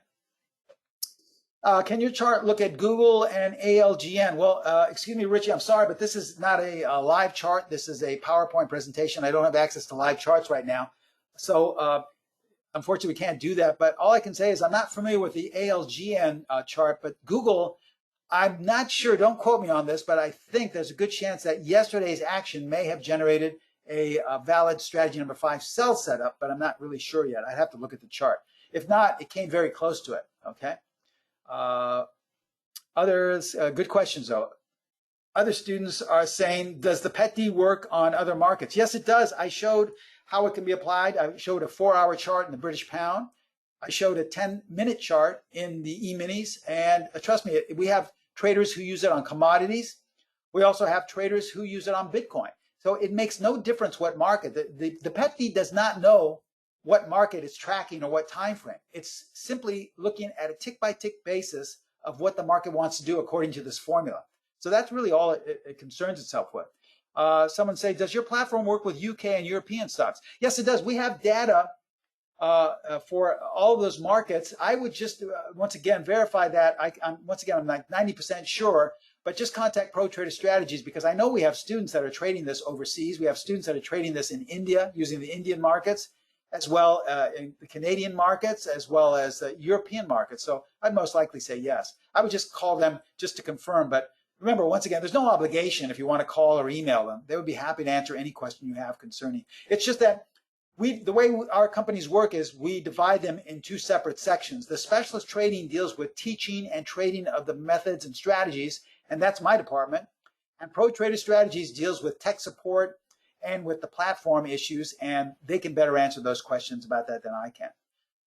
[SPEAKER 1] Can your chart look at Google and ALGN? Well, excuse me, Richie, I'm sorry, but this is not a live chart. This is a PowerPoint presentation. I don't have access to live charts right now. So unfortunately, we can't do that. But all I can say is I'm not familiar with the ALGN chart, but Google, I'm not sure, don't quote me on this, but I think there's a good chance that yesterday's action may have generated a valid strategy number 5 sell setup, but I'm not really sure yet. I'd have to look at the chart. If not, it came very close to it, okay? Others, good questions though. Other students are saying, does the PET-D work on other markets? Yes, it does. I showed how it can be applied. I showed a 4-hour chart in the British pound. I showed a 10-minute chart in the E-minis. And trust me, we have traders who use it on commodities. We also have traders who use it on Bitcoin. So it makes no difference what market. The PET-D does not know what market it's tracking or what time frame. It's simply looking at a tick-by-tick basis of what the market wants to do according to this formula. So that's really all it concerns itself with. Someone say, does your platform work with UK and European stocks? Yes, it does. We have data for all of those markets. I would just, once again, verify that. I'm like 90% sure, but just contact Pro Trader Strategies because I know we have students that are trading this overseas. We have students that are trading this in India using the Indian markets, as well in the Canadian markets, as well as the European markets. So I'd most likely say yes. I would just call them just to confirm. But remember, once again, there's no obligation if you want to call or email them. They would be happy to answer any question you have concerning. It's just that the way our companies work is we divide them in 2 separate sections. The specialist trading deals with teaching and trading of the methods and strategies, and that's my department. And Pro Trader Strategies deals with tech support and with the platform issues, and they can better answer those questions about that than I can.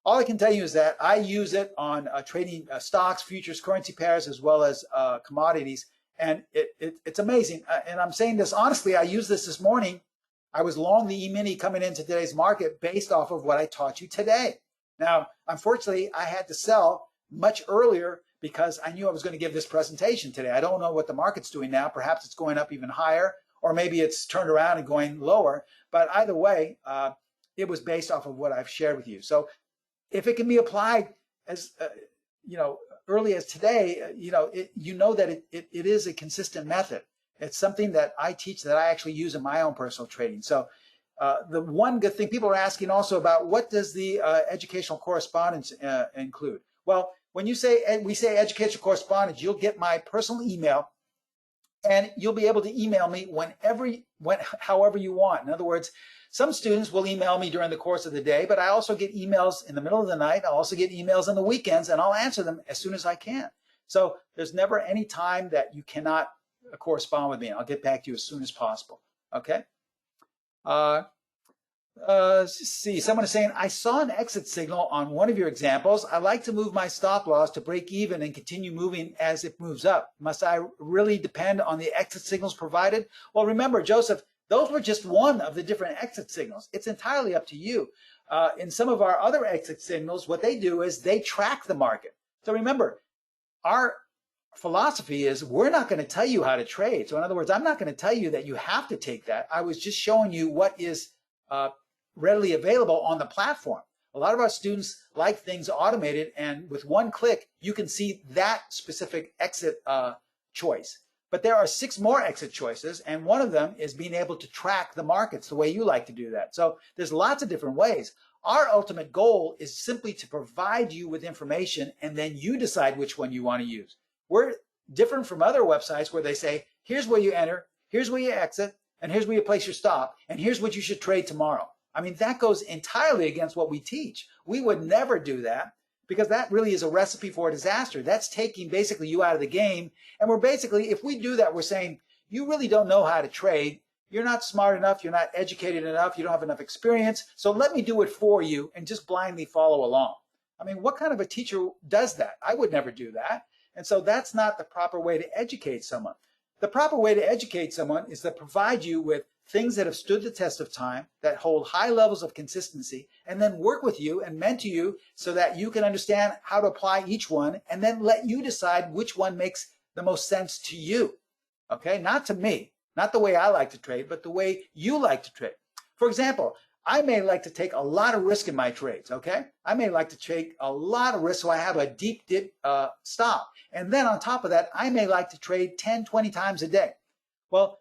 [SPEAKER 1] All I can tell you is that I use it on trading stocks, futures, currency pairs, as well as commodities, and it's amazing. And I'm saying this honestly, I used this morning. I was long the E-mini coming into today's market based off of what I taught you today. Now, unfortunately, I had to sell much earlier because I knew I was going to give this presentation today. I don't know what the market's doing now. Perhaps it's going up even higher, or maybe it's turned around and going lower. But either way, it was based off of what I've shared with you. So if it can be applied as early as today, you know that it is a consistent method. It's something that I teach, that I actually use in my own personal trading. So the one good thing, people are asking also about, what does the educational correspondence include? Well, when we say educational correspondence, you'll get my personal email, and you'll be able to email me however you want. In other words, some students will email me during the course of the day, but I also get emails in the middle of the night. I'll also get emails on the weekends, and I'll answer them as soon as I can. So there's never any time that you cannot correspond with me. I'll get back to you as soon as possible. Okay? Let's see, someone is saying, I saw an exit signal on one of your examples. I like to move my stop loss to break even and continue moving as it moves up. Must I really depend on the exit signals provided? Well, remember, Joseph, those were just one of the different exit signals. It's entirely up to you. In some of our other exit signals, what they do is they track the market. So remember, our philosophy is we're not going to tell you how to trade. So in other words, I'm not going to tell you that you have to take that. I was just showing you what is readily available on the platform. A lot of our students like things automated, and with one click, you can see that specific exit choice. But there are 6 more exit choices, and one of them is being able to track the markets the way you like to do that. So there's lots of different ways. Our ultimate goal is simply to provide you with information, and then you decide which one you want to use. We're different from other websites where they say, here's where you enter, here's where you exit, and here's where you place your stop, and here's what you should trade tomorrow. I mean, that goes entirely against what we teach. We would never do that, because that really is a recipe for a disaster. That's taking basically you out of the game. And we're basically, if we do that, we're saying, you really don't know how to trade. You're not smart enough. You're not educated enough. You don't have enough experience. So let me do it for you and just blindly follow along. I mean, what kind of a teacher does that? I would never do that. And so that's not the proper way to educate someone. The proper way to educate someone is to provide you with things that have stood the test of time, that hold high levels of consistency, and then work with you and mentor you so that you can understand how to apply each one, and then let you decide which one makes the most sense to you. Okay? Not to me, not the way I like to trade, but the way you like to trade. For example, I may like to take a lot of risk in my trades, okay? I may like to take a lot of risk so I have a deep dip stop. And then on top of that, I may like to trade 10, 20 times a day. Well,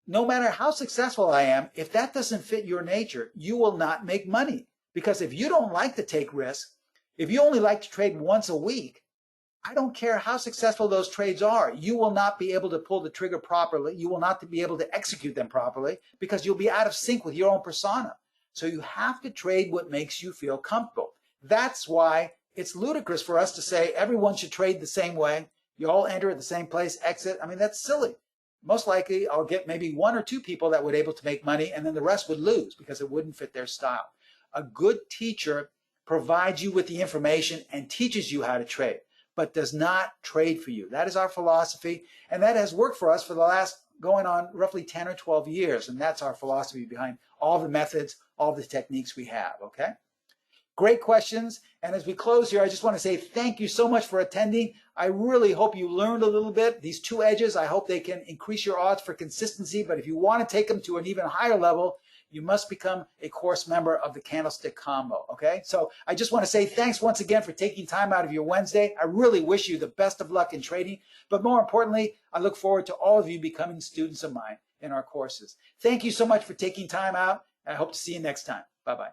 [SPEAKER 1] no matter how successful I am, if that doesn't fit your nature, you will not make money. Because if you don't like to take risks, if you only like to trade once a week, I don't care how successful those trades are, you will not be able to pull the trigger properly. You will not be able to execute them properly because you'll be out of sync with your own persona. So you have to trade what makes you feel comfortable. That's why it's ludicrous for us to say everyone should trade the same way. You all enter at the same place, exit. I mean, that's silly. Most likely, I'll get maybe 1 or 2 people that would be able to make money, and then the rest would lose because it wouldn't fit their style. A good teacher provides you with the information and teaches you how to trade, but does not trade for you. That is our philosophy, and that has worked for us for the last going on roughly 10 or 12 years, and that's our philosophy behind all the methods, all the techniques we have, okay? Great questions, and as we close here, I just want to say thank you so much for attending. I really hope you learned a little bit. These 2 edges, I hope they can increase your odds for consistency, but if you want to take them to an even higher level, you must become a course member of the Candlestick Combo, okay? So I just want to say thanks once again for taking time out of your Wednesday. I really wish you the best of luck in trading, but more importantly, I look forward to all of you becoming students of mine in our courses. Thank you so much for taking time out. I hope to see you next time. Bye-bye.